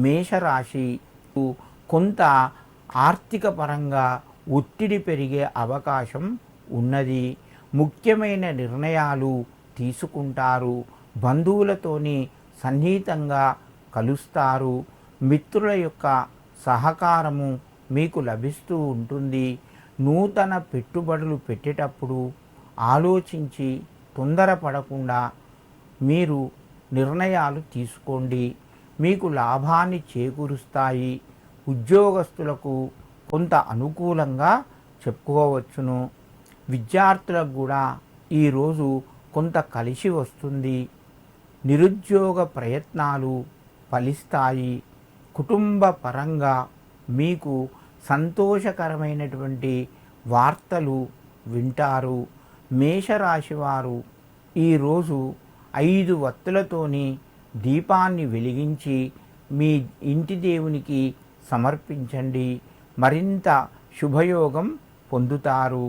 మేషరాశి కొంత ఆర్థిక పరంగా ఒత్తిడి పెరిగే అవకాశం ఉన్నది. ముఖ్యమైన నిర్ణయాలు తీసుకుంటారు. బంధువులతోని సన్నిహితంగా కలుస్తారు. మిత్రుల యొక్క సహకారము మీకు లభిస్తూ ఉంటుంది. నూతన పెట్టుబడులు పెట్టేటప్పుడు ఆలోచించి తొందరపడకుండా మీరు నిర్ణయాలు తీసుకోండి. మీకు లాభాన్ని చేకూరుస్తాయి. ఉద్యోగస్తులకు కొంత అనుకూలంగా చెప్పుకోవచ్చును. విద్యార్థులకు కూడా ఈరోజు కొంత కలిసి వస్తుంది. నిరుద్యోగ ప్రయత్నాలు ఫలిస్తాయి. కుటుంబ పరంగా మీకు సంతోషకరమైనటువంటి వార్తలు వింటారు. మేషరాశి వారు ఈరోజు 5 వత్తులతోని దీపాన్ని వెలిగించి మీ ఇంటి దేవునికి సమర్పించండి. మరింత శుభయోగం పొందుతారు.